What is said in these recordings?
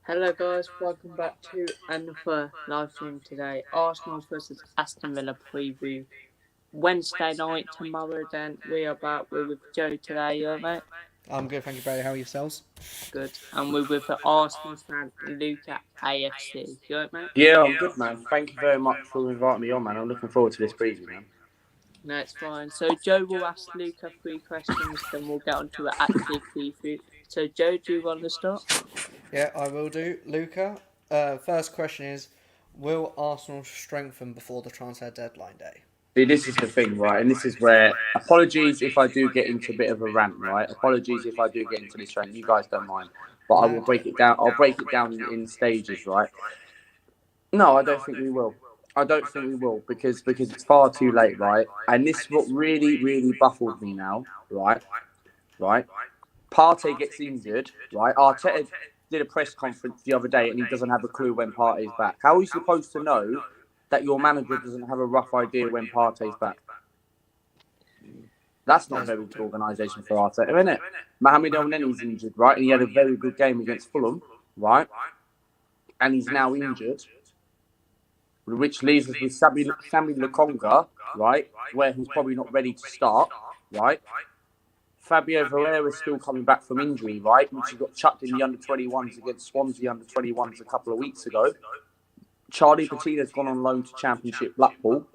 Hello guys, welcome back to another live stream today. Arsenal versus Aston Villa preview. Wednesday night, tomorrow then. We are back. We're with Joe today, you alright mate? I'm good, thank you, Barry. How are yourselves? Good. And we're with the Arsenal fan, Luca AFC. You alright mate? Yeah, I'm good, man. Thank you very much for inviting me on, man. I'm looking forward to this preview, man. No, it's fine. So Joe will ask Luca 3 questions, then we'll get on to the active preview. So Joe, do you want to start? Yeah, I will do. Luca, first question is, will Arsenal strengthen before the transfer deadline day? See, this is the thing, right? And this is where, apologies if I do get into a bit of a rant, right? Apologies if I do get into this rant. You guys don't mind. But I will break it down. I'll break it down in stages, right? No, I don't think we will. I don't think we will because it's far too late, right? And this is what really baffled me now, right? Right? Partey gets injured, right? Arteta did a press conference the other day and he doesn't have a clue when Partey's back. How are you supposed to know that your manager doesn't have a rough idea when Partey's back? That's not very good organisation for Arteta, isn't it? Mohamed El-Neni's injured, right? And he had a very good game against Fulham, right? And he's now injured, which leaves us with Sammy Lokonga, right? Where he's probably not ready to start, right? Fabio Vieira is still coming back from injury, right? Which he got chucked in the under-21s against Swansea under-21s a couple of weeks ago. Charlie Patino's gone on loan to Championship Blackpool.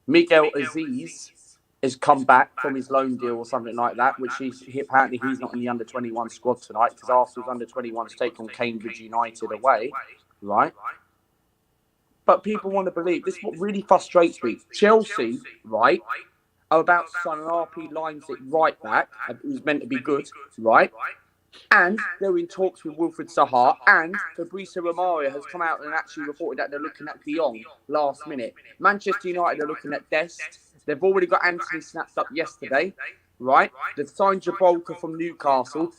Miguel Aziz has come back from his loan deal or something like that, which apparently he's not in the under-21 squad tonight because Arsenal's under-21s take on Cambridge United away, right? But people want to believe, this is what really frustrates me. Chelsea, right, are about to sign an RP Leipzig right back, who's meant to be good, right? And they're in talks with Wilfried Zaha, and Fabrizio Romano has come out and actually reported that they're looking at De Jong last minute. Manchester United are looking at Dest. They've already got Anthony snapped up yesterday, right? They've signed Jabolka from Newcastle.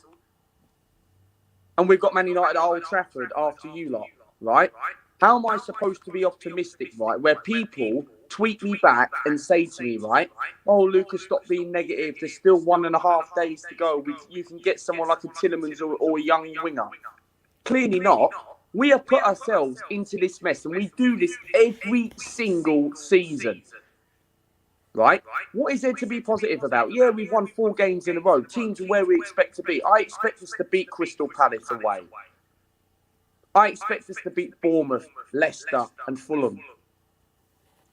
And we've got Man United at Old Trafford after you lot, right? How am I supposed to be optimistic, right? Where people tweet me back and say to me, right, oh, Lucas, stop being negative. There's still 1.5 days to go. You can get someone like a Tillemans or a young winger. Clearly not. We have put ourselves into this mess, and we do this every single season, right? What is there to be positive about? Yeah, we've won 4 games in a row. Teams are where we expect to be. I expect us to beat Crystal Palace away. I expect us to beat Bournemouth, Leicester and Fulham.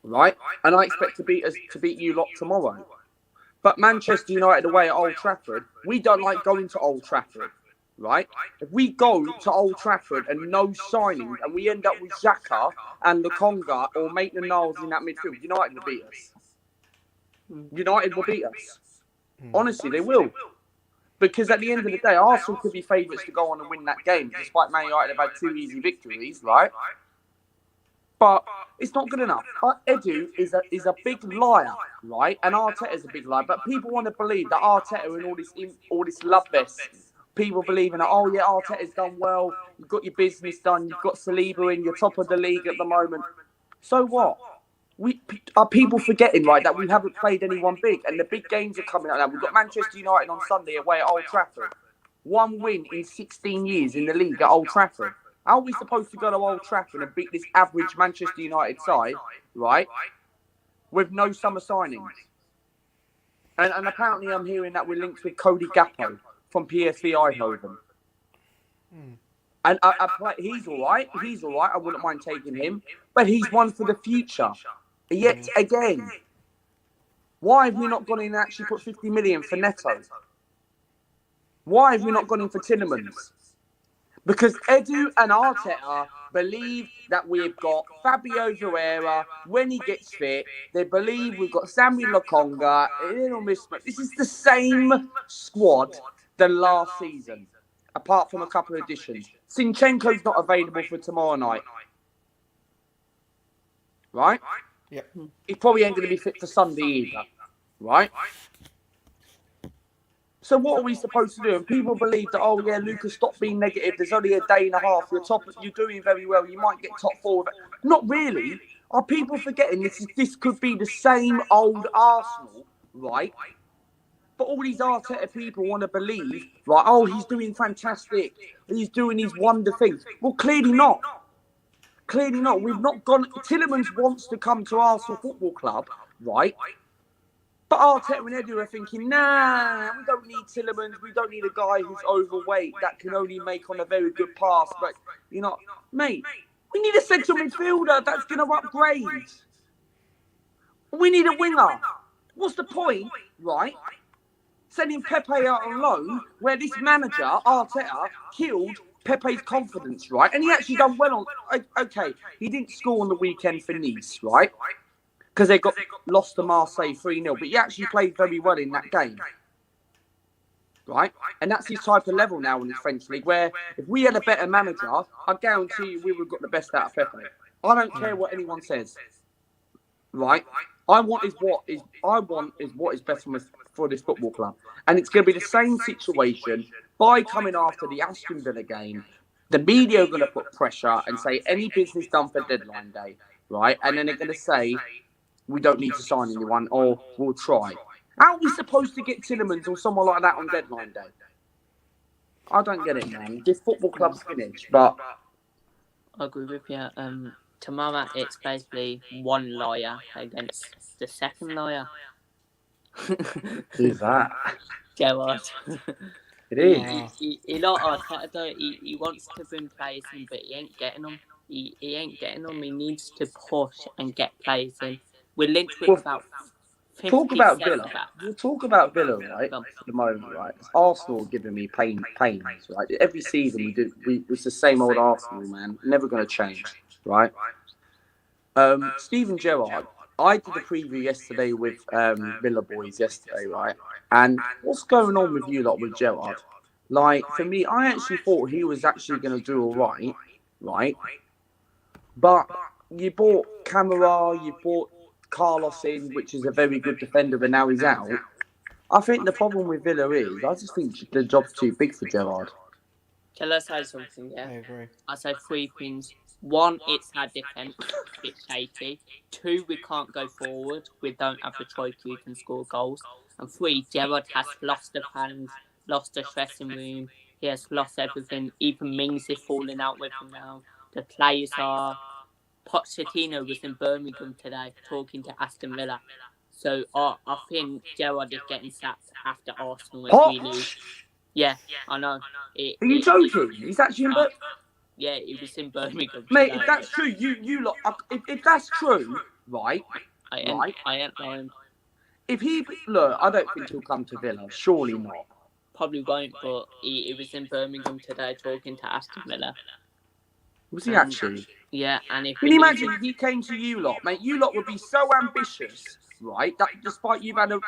Right? And I expect to beat you lot tomorrow. But Manchester United away at Old Trafford, we don't like going to Old Trafford. Right? If we go to Old Trafford and no signings and we end up with Xhaka and Lokonga or Maitland-Niles in that midfield, United will beat us. United will beat us. Honestly, they will. Because at the end of the day, Arsenal could be favourites to go on and win that game, despite Man United have had 2 easy victories, right? But it's not good enough. Edu is a big liar, right? And Arteta's a big liar. But people want to believe that Arteta and all this love fest, people believing that, oh yeah, Arteta's done well, you've got your business done, you've got Saliba in, you're top of the league at the moment. So what? Are people forgetting, right, that we haven't played anyone big and the big games are coming out now? We've got Manchester United on Sunday away at Old Trafford. 1 win in 16 years in the league at Old Trafford. How are we supposed to go to Old Trafford and beat this average Manchester United side, right, with no summer signings? And apparently I'm hearing that we're linked with Cody Gakpo from PSV Eindhoven. And he's all right. He's all right. I wouldn't mind taking him. But he's one for the future. Yet again, why have we not gone in and actually put 50 million for Neto? Why have we not gone in for Tillemans? Because Edu and Arteta believe that we've got Fabio Vieira when he gets fit. They believe we've got Sammy Lokonga. This is the same squad than last season, apart from a couple of additions. Zinchenko's not available for tomorrow night. Right? Yep. He probably ain't going to be fit for Sunday either. Right? So what are we supposed to do? And people believe that, oh yeah, Lucas, stop being negative. There's only a day and a half. You're doing very well. You might get top 4. Not really. Are people forgetting this could be the same old Arsenal, right? But all these Arteta people want to believe, right? Oh, he's doing fantastic. He's doing these wonder things. Well, clearly not. Clearly not. We've not gone. Tillemans wants to come to Arsenal Football Club, right? But Arteta and Edu are thinking, nah, we don't need Tillemans. We don't need a guy who's overweight that can only make on a very good pass. But, you know, mate, we need a central midfielder that's going to upgrade. We need a winger. What's the point, right? Sending Pepe out on loan where this manager, Arteta, killed Pepe's confidence, right? And he actually done well on... Okay, he didn't score on the weekend for Nice, right? Because they got lost to Marseille 3-0. But he actually played very well in that game. Right? And that's his type of level now in the French league, where if we had a better manager, I guarantee you we would have got the best out of Pepe. I don't care what anyone says. Right? I want is what is best for this football club. And it's going to be the same situation by coming after the Aston Villa game. The media are going to put pressure and say any business done for deadline day, right? And then they're going to say, we don't need to sign anyone or we'll try. How are we supposed to get Tillemans or someone like that on deadline day? I don't get it, man. This football club's finished, but... I agree with you. Tomorrow it's basically one lawyer against the second lawyer. Who's that? Gerrard. It is. He like Arteta though. He wants to bring players in, but he ain't getting them. He ain't getting them. He needs to push and get players in. We're linked with about 50 Talk about Villa. We'll talk about Villa, right? At the moment, right? Arsenal are giving me pains, right? Every season it's the same old Arsenal, man. Never going to change, right? Steven Gerrard. I did a preview yesterday with Villa boys yesterday, right? And what's going on with you lot with Gerrard? Like, for me, I actually thought he was actually going to do all right, right? But you bought Camara, you bought Carlos in, which is a very good defender, but now he's out. I think the problem with Villa is, I just think the job's too big for Gerrard. Can I say something? Yeah, I agree. I say 3 things. 1, it's our defence. It's shaky. 2, we can't go forward. We don't have the striker who can score goals. And 3, Gerrard has lost the fans, lost the dressing room. He has lost everything. Even Mings is falling out with him now. The players are... Pochettino was in Birmingham today talking to Aston Villa. So I think Gerrard is getting sacked after Arsenal if we lose. Yeah, I know. Are you joking? He's actually in Birmingham? Yeah, he was in Birmingham. Mate, if that's true, you lot... If that's true, right? I ain't lying. If he... Look, I don't think he'll come to Villa. Surely not. Probably won't, but he was in Birmingham today talking to Aston Villa. Was he actually? Yeah, and if... Can you imagine if he came to you lot, mate? You lot would be so ambitious, right? That despite you've had a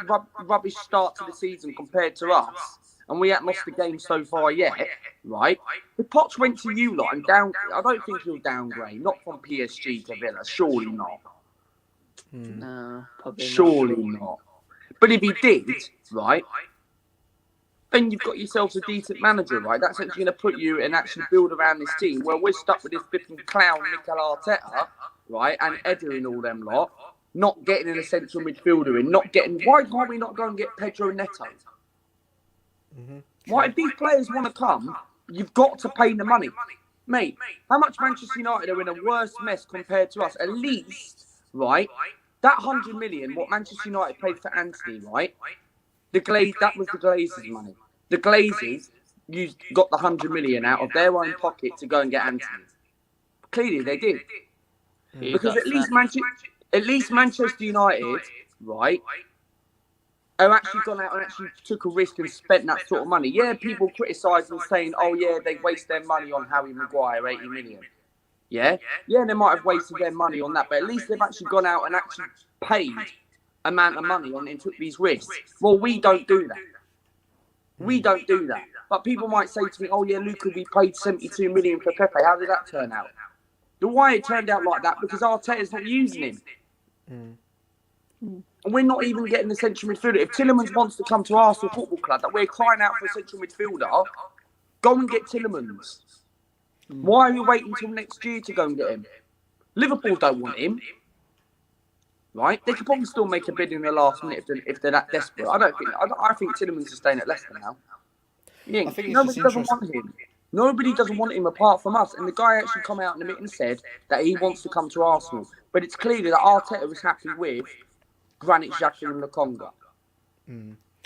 rubbish start to the season compared to us, and we haven't lost the game so far yet, right? If Potts went to you lot and I don't think he'll downgrade. Not from PSG to Villa. Surely not. No, probably Surely not. But if he did, right, then you've got yourselves a decent manager, right? That's actually going to put you and actually build around this team. Well, we're stuck with this flipping clown, Mikel Arteta, right, and Edu and all them lot, not getting an essential midfielder in, not getting... Why can't we not go and get Pedro Neto? Why, if these players want to come, you've got to pay the money. Mate, how much Manchester United are in a worse mess compared to us? At least, right, that 100 million, what Manchester United paid for Anthony, right? That was the Glazers' money. The Glazers got the 100 million out of their own pocket to go and get Anthony. Clearly, they did. Because at least Manchester United, right, have actually gone out and actually took a risk and spent that sort of money. Yeah, people criticise and saying, oh yeah, they waste their money on Harry Maguire, 80 million. Yeah, they might have wasted their money on that, but at least they've actually gone out and actually paid amount of money on it and took these risks. Well, we don't do that. We don't do that. But people might say to me, oh yeah, Luca, we paid 72 million for Pepe. How did that turn out? The why it turned out like that, because Arteta's not using him. And we're not even getting the central midfielder. If Tillemans wants to come to Arsenal Football Club, that we're crying out for a central midfielder, go and get Tillemans. Why are we waiting until next year to go and get him? Liverpool don't want him. right? They could probably still make a bid in the last minute if they're that desperate. I think Tielemans is staying at Leicester now. I think it's Nobody just doesn't interesting. want him. Nobody doesn't want him apart from us. And the guy actually come out in the meeting and said that he wants to come to Arsenal. But it's clear that Arteta was happy with Granit Xhaka and Lokonga.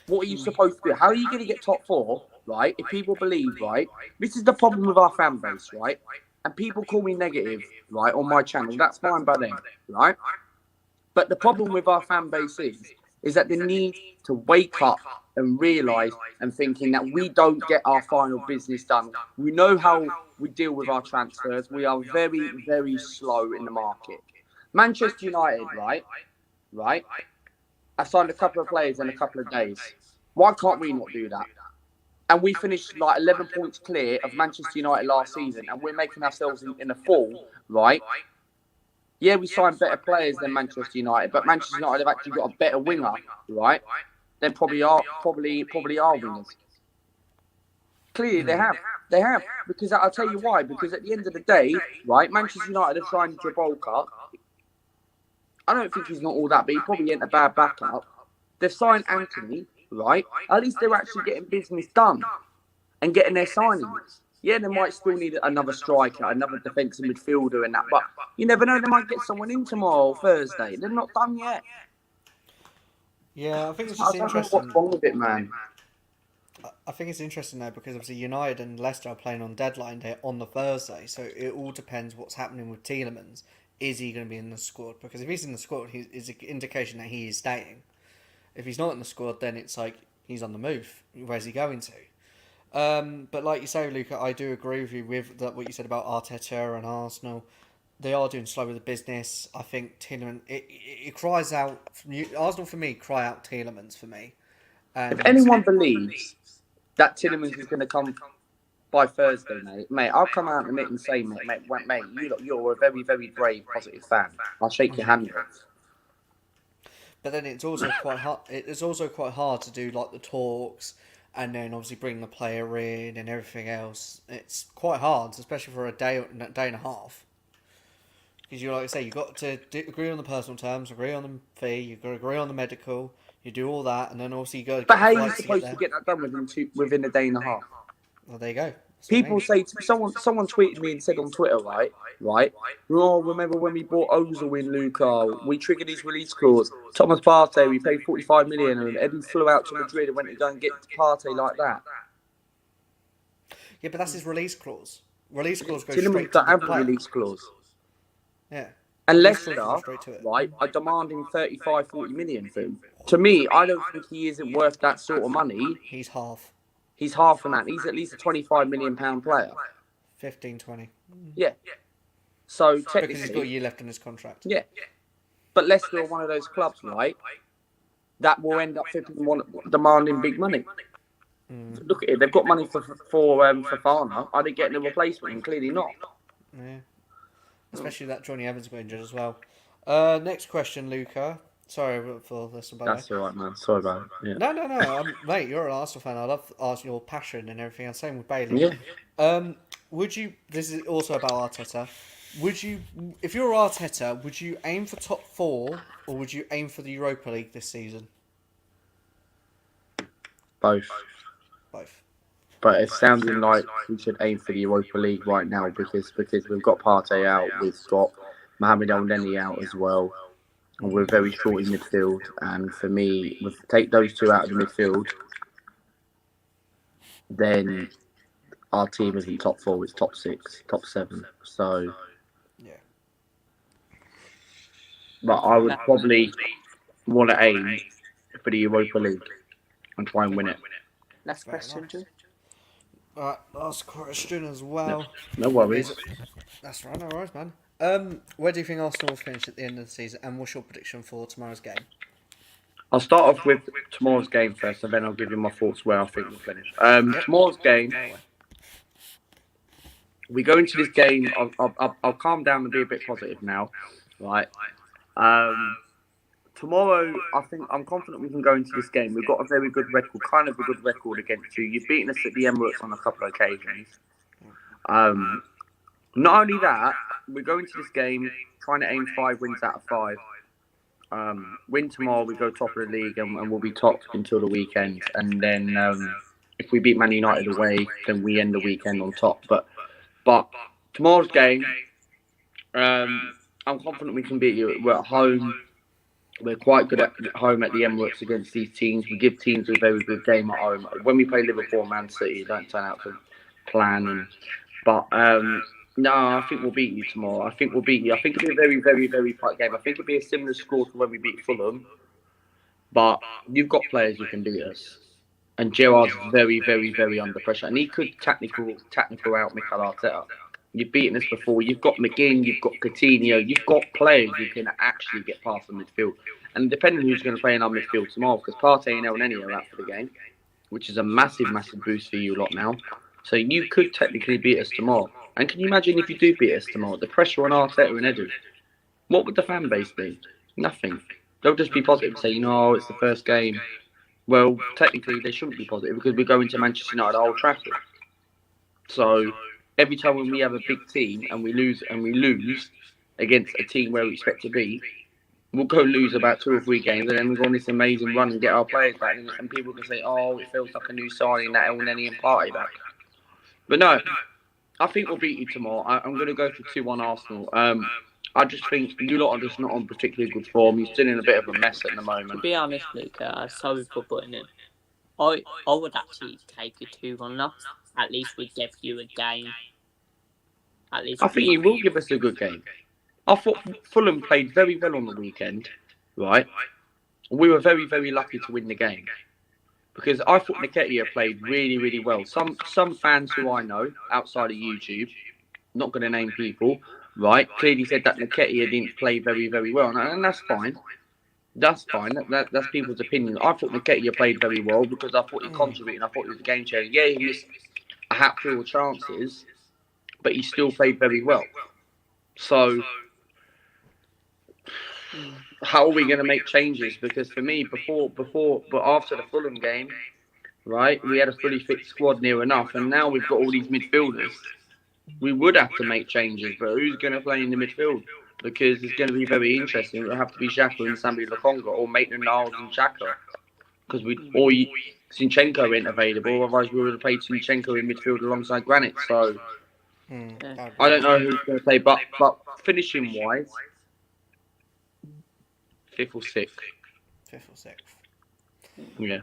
What are you supposed to do? How are you going to get top 4, right? If people believe, right? This is the problem with our fan base, right? And people call me negative, right, on my channel. That's fine by them, right? But the problem with our fan base is that they need to wake up and realise and thinking that we don't get our final business done. We know how we deal with our transfers. We are very, very slow in the market. Manchester United, right? I signed a couple of players in a couple of days. Why can't we not do that? And we finished like 11 points clear of Manchester United last season, and we're making ourselves in a fall, right? Yeah, we signed better players than Manchester United, but Manchester United have actually got a better winger, right? Than probably our wingers. Clearly, they have. Because I'll tell you why. Because at the end of the day, right, Manchester United have signed Jabolka. I don't think he's not all that, but he probably ain't a bad backup. They've signed Anthony, right? At least they're actually getting business done and getting their signings. Yeah, they might still need another striker, another defensive midfielder and that, but you never know, they might get someone in tomorrow, Thursday. They're not done yet. Yeah, I think it's I just don't know interesting. what's wrong with it, man. I think it's interesting though because obviously United and Leicester are playing on deadline day on the Thursday, so it all depends what's happening with Tielemans. Is he going to be in the squad? Because if he's in the squad, it's an indication that he is staying. If he's not in the squad, then it's like he's on the move. Where's he going to? But like you say, Luca, I do agree with you with what you said about Arteta and Arsenal. They are doing slow with the business. I think Tielemans, it cries out. Arsenal for me cry out Tielemans for me. And If anyone believes that Tielemans is going to come by Thursday, mate, I'll come out and and say, mate, you're a very, very brave, positive fan. I'll shake your hand off. But then it's also quite hard. It's also quite hard to do like the talks, and then obviously bring the player in and everything else. It's quite hard, especially for a day and a half. Because you, like I say, you got to agree on the personal terms, agree on the fee, you got to agree on the medical. You do all that, and then also you go. But how are you supposed to get that done within a day and a half? Well, there you go. People say someone tweeted me and said on Twitter, right? Oh, remember when we bought Ozil in, Luca? We triggered his release clause. Thomas Partey, we paid 45 million, and Eddie flew out to Madrid and went to go and get Partey like that. Yeah, but that's his release clause. Release clause goes Tielemans straight to don't the have a player. release clause. Yeah. And Release Leicester, clause goes straight to it. right, are demanding 35, 40 million for him. To me, I don't think he isn't worth that sort of money. He's half. He's half of that. He's at least a £25 million player. 15, 20. Yeah. So Because he's got a technically, year left in his contract. yeah. But Leicester are one of those clubs, right, that will end up demanding big money. Look at it. They've got money for Fofana. Are they getting a replacement? And clearly not. Yeah. Especially that Johnny Evans got injured as well. Next question, Luca. Sorry for this, by the way. That's all right, man. Sorry about it. Yeah. No. Mate, you're an Arsenal fan. I love Arsenal, your passion and everything. And same with Bailey. Yeah. Would you? This is also about Arteta. Would you, if you're Arteta, would you aim for top 4 or would you aim for the Europa League this season? Both. Both. But it's sounding like we should aim for the Europa League right now because we've got Partey out, we've got Mohamed El-Neni out as well, and we're very short in midfield. And for me, take those two out of the midfield, then our team isn't top 4, it's top 6, top 7. So, yeah. But I would probably want to aim for the Europa League and try and win it. Last question, Joe. Alright, last question as well. No worries. That's right, no worries, man. Where do you think Arsenal will finish at the end of the season, and what's your prediction for tomorrow's game? I'll start off with tomorrow's game first, and then I'll give you my thoughts where I think we'll finish. Tomorrow's game, we go into this game. I'll calm down and be a bit positive now, right? Tomorrow, I'm confident we can go into this game. We've got a very good record, kind of a good record against you. You've beaten us at the Emirates on a couple of occasions. Not only that, we're going to this game trying to aim 5 wins out of 5. Win tomorrow, we go top of the league, and we'll be top until the weekend. And then if we beat Man United away, then we end the weekend on top. But tomorrow's game, I'm confident we can beat you. We're at home. We're quite good at home at the Emirates against these teams. We give teams a very good game at home. When we play Liverpool, Man City, it don't turn out to plan. But no, I think we'll beat you tomorrow. I think we'll beat you. I think it'll be a very, very, very tight game. I think it'll be a similar score to when we beat Fulham. But you've got players who can beat us. And Gerrard's very, very, very under pressure. And he could tactical out Mikel Arteta. You've beaten us before. You've got McGinn, you've got Coutinho, you've got players who can actually get past the midfield. And depending on who's going to play in our midfield tomorrow, because Partey and El Neni are out for the game, which is a massive, massive boost for you lot now. So you could technically beat us tomorrow. And can you imagine if you do beat us tomorrow, the pressure on Arteta and Edu? What would the fan base be? Nothing. They'll just be positive and say, it's the first game. Well, technically, they shouldn't be positive because we're going to Manchester United at Old Trafford. So every time when we have a big team and we lose against a team where we expect to be, we'll go lose about 2 or 3 games and then we'll go on this amazing run and get our players back. And people can say, it feels like a new signing, that El Neni and Partey back. But no, I think we'll beat you tomorrow. I'm going to go for 2-1 Arsenal. I just think you lot are just not on particularly good form. You're still in a bit of a mess at the moment. To be honest, Luca, sorry for putting in. I would actually take a 2-1 loss. At least we give you a game. At least I think he will give us a good game. I thought Fulham played very well on the weekend, right? We were very, very lucky to win the game. Because I thought Nketiah played really, really well. Some fans who I know, outside of YouTube, not going to name people, right, clearly said that Nketiah didn't play very, very well. And that's fine. That's fine. That's people's opinion. I thought Nketiah played very well because I thought he contributed. I thought he was a game changer. Yeah, he missed a hatful of chances, but he still played very well. So how are we going to make changes? Because for me, but after the Fulham game, right, we had a fully fit squad near enough, and now we've got all these midfielders. We would have to make changes, but who's going to play in the midfield? Because it's going to be very interesting. It'll have to be Xhaka and Sambi Lokonga, or Maitland-Niles and Xhaka. Because Zinchenko ain't available, otherwise we would have played Zinchenko in midfield alongside Granit. So I don't know who's going to play, but finishing wise, 5th or 6th. 5th or 6th. Yeah.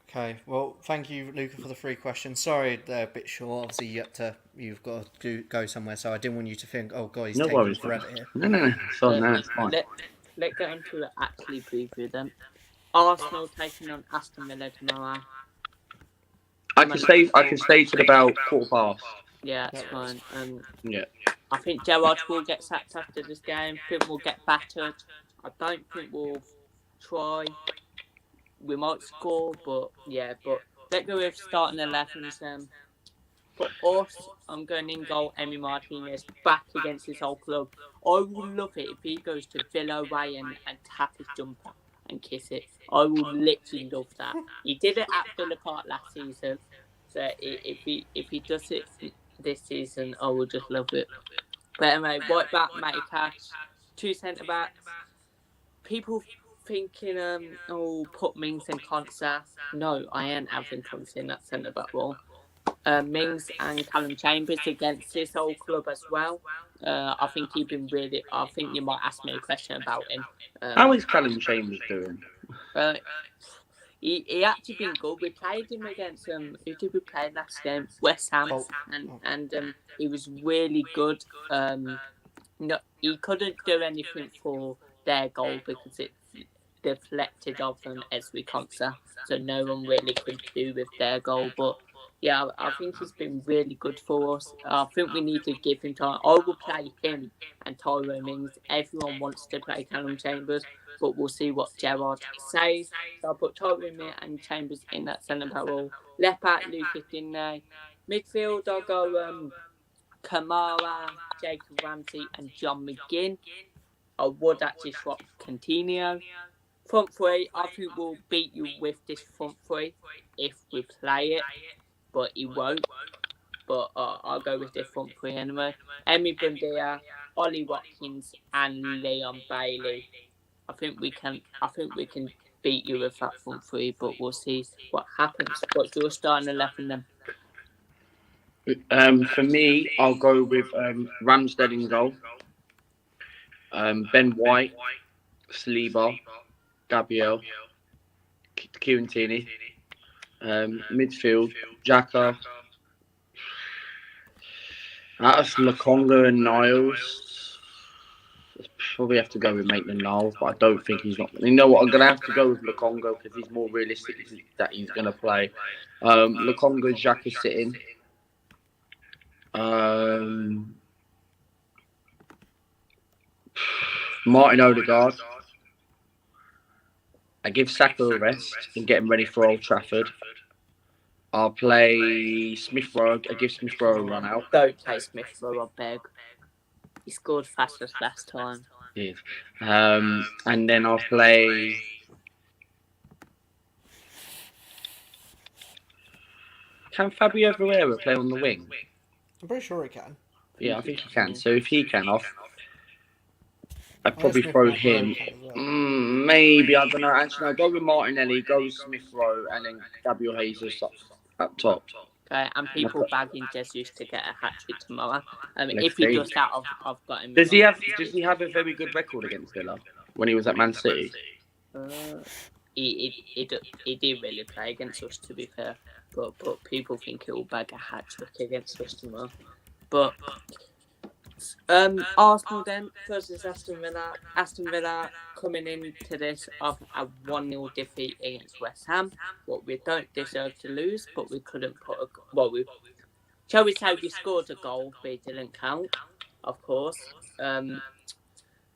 Okay, well, thank you, Luca, for the 3 questions. Sorry, they're a bit short. Obviously, you've got to go somewhere, so I didn't want you to think, oh, God, he's taking forever here. No. Sorry, no, it's fine. Let's get on to actually preview them. Arsenal taking on Aston Villa tomorrow. I can stay till about 15:15. Yeah, that's fine. Yeah. I think Gerrard will get sacked after this game. I think we'll get battered. I don't think we'll try. We might score, but let's go with starting 11s. For us, I'm going in goal, Emi Martinez, back against his whole club. I would love it if he goes to Villa away and tap his jumper and kiss it. I would literally love that. He did it at Villa Park last season, so if he does it this season, I would just love it. But anyway, right back, Matty Cash, 2 centre-backs. People thinking, put Mings and Konsa. No, I ain't having Konsa in that centre-back role. Mings and Callum Chambers against this old club as well. I think he's been really... I think you might ask me a question about him. How is Callum Chambers doing? He actually been good. We played him against... who did we play last game? West Ham. And he was really good. No, he couldn't do anything for their goal because it deflected off them as we Konsa, so no one really could do with their goal. But yeah, I think he's been really good for us. I think we need to give him time. I will play him and Tyrone Mings. Everyone wants to play Callum Chambers, but we'll see what Gerrard says. So I'll put Tyrone Mings and Chambers in that centre-back role. Left back, Lucas Digne. Midfield, I'll go Kamara, Jacob Ramsey and John McGinn. I would actually swap Coutinho. Front 3, I think we'll beat you with this front 3 if we play it, but he won't. But I'll go with this front 3 anyway. Emi Buendia, Ollie Watkins and Leon Bailey. I think we can. I think we can beat you with that front three, but we'll see what happens. What's your starting 11 then? For me, I'll go with Ramsdale in goal. Ben White, Saliba, Gabriel, Kieran Tierney. Midfield, Xhaka. That's Lokonga and Niles. Probably have to go with Maitland Niles, but I don't think he's not. You know what? I'm going to have to go with Lokonga because he's more realistic that he's going to play. Lokonga, Xhaka sitting. Martin Odegaard. I give Saka a rest and get him ready for Old Trafford. I'll play Smith Rowe. I give Smith Rowe a run out. Don't play Smith Rowe, I beg. He scored fastest last time. Yes. And then I'll play. Can Fabio Vieira play on the wing? I'm pretty sure he can. Yeah, I think he can. So if he can off, I'd probably throw him. Maybe, I don't know. Actually, no, go with Martinelli, go with Smith Rowe, and then Gabriel Jesus up top. Okay, and people bagging Jesus to get a hat trick tomorrow. If see. he does that, I've got him. Does he have a very good record against Villa when he was at Man City? He did really play against us, to be fair. But people think he'll bag a hat trick against us tomorrow. But Arsenal then versus Aston Villa. Aston Villa coming into this off a 1-0 defeat against West Ham. What we don't deserve to lose, but we couldn't put a shall we say we scored a goal, but it didn't count, of course.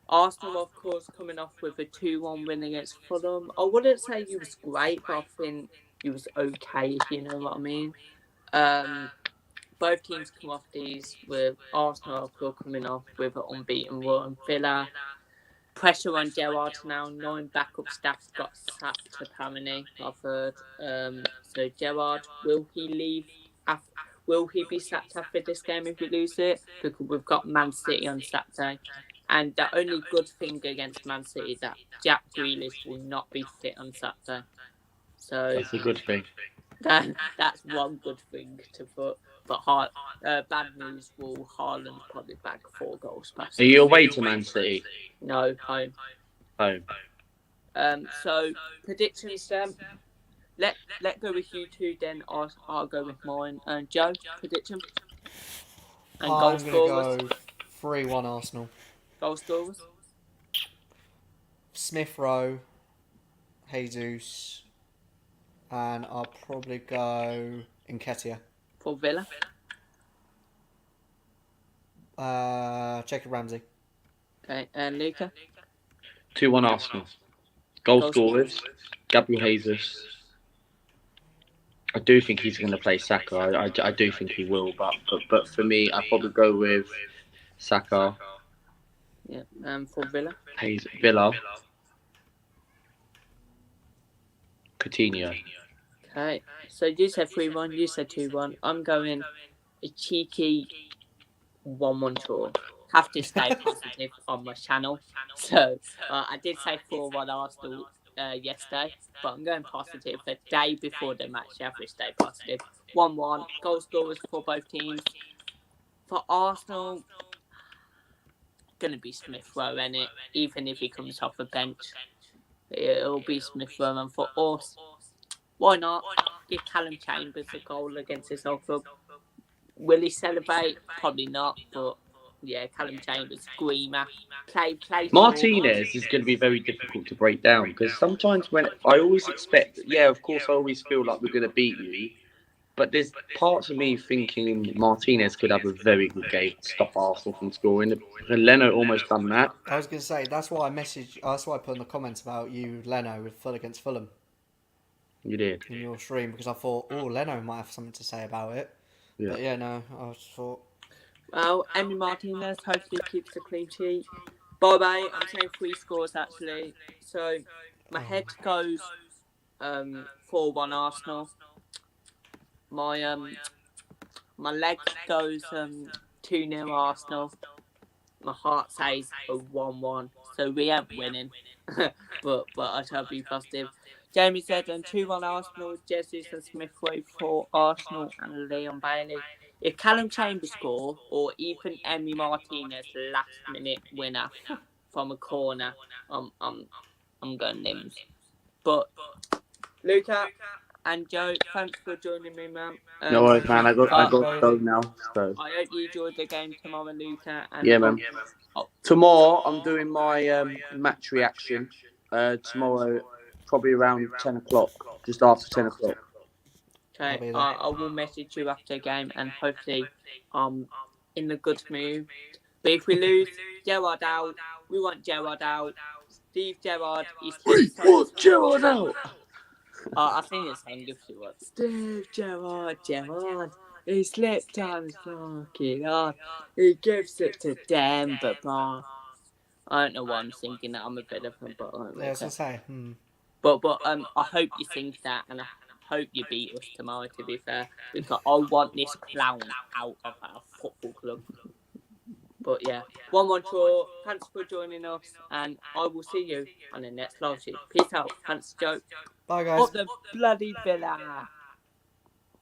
Arsenal, of course, coming off with a 2-1 win against Fulham. I wouldn't say he was great, but I think he was okay, if you know what I mean. Both teams come off these with Arsenal, of course, coming off with an unbeaten run. Villa, pressure on Gerrard now. 9 backup staff got sacked, apparently, I've heard. So Gerrard, will he leave? Will he be sacked after this game if we lose it? Because we've got Man City on Saturday. And the only good thing against Man City is that Jack Grealish will not be fit on Saturday. So That's a good thing. That's one good thing to put. But bad news, will Haaland probably bag 4 goals past. Are you away to Man City? No, home. Home. So predictions then. Let go with you two then. I'll go with mine. And Joe, prediction. And goal I'm scorers. going to go 3-1 Arsenal. Goal scorers. Smith Rowe, Jesus, and I'll probably go Nketiah. For Villa. Jacob Ramsey. Okay, and Luca. 2-1 Arsenal. Goal scorers. Gabriel Jesus. I do think he's going to play Saka. I do think he will, but for me, I'd probably go with Saka. Yeah, for Villa. Villa. Coutinho. Okay, so you said 3-1, you said 2-1. I'm going a cheeky 1-1 draw. Have to stay positive on my channel. So I did say 4-1 Arsenal yesterday, but I'm going positive. The day before the match, you have to stay positive. 1-1. Goal scorers for both teams. For Arsenal, going to be Smith Rowe, innit? Even if he comes off the bench, it'll be Smith Rowe. And for us, why not give Callum Chambers a goal against his old club? Will he celebrate? Probably not, but yeah, Callum Chambers, screamer. Play. Martinez is going to be very difficult to break down because sometimes when I always expect, of course, I always feel like we're going to beat you, but there's parts of me thinking Martinez could have a very good game, stop Arsenal from scoring. And Leno almost done that. I was going to say that's why that's why I put in the comments about you, Leno, with against Fulham. You did in your stream because I thought, Leno might have something to say about it. Yeah. But yeah, no, I just thought. Well, Emi Martinez hopefully keeps the clean sheet. By the way, I'm saying 3 scores actually. So my head goes 4-1 Arsenal. My leg goes 2-0 Arsenal. my heart says a 1-1, so we ain't winning. but I shall be positive. Jamie said, and 2-1 Arsenal, Jesus and Smithrow for Arsenal and Leon Bailey. If Callum Chambers score or even Emi Martinez last minute winner from a corner, I'm going Nims. But Luca and Joe, thanks for joining me, man. No worries, man. I got to go now. So I hope you enjoyed the game tomorrow, Luca. And yeah, man. Tomorrow I'm doing my match reaction. Tomorrow, probably around 10 o'clock, just after 10 o'clock. Okay, I will message you after the game, and hopefully I'm in a good mood. But if we lose, Gerrard out. We want Gerrard out. Steve Gerrard is. We want Gerrard out. I think it's Angus Stewart. Steve Gerrard. He slipped on his fucking arm. He gives it to Denver, bro. I don't know why I'm thinking that. I'm a bit of a but. Yeah, I was gonna say. But I hope you think that, and I hope you beat us tomorrow. To be fair, because I want this clown out of our football club. But yeah, 1-1 draw. Thanks for joining us, and I will see you on the next live stream. Peace out. Thanks, Joe. Bye, guys. Up the bloody Villa.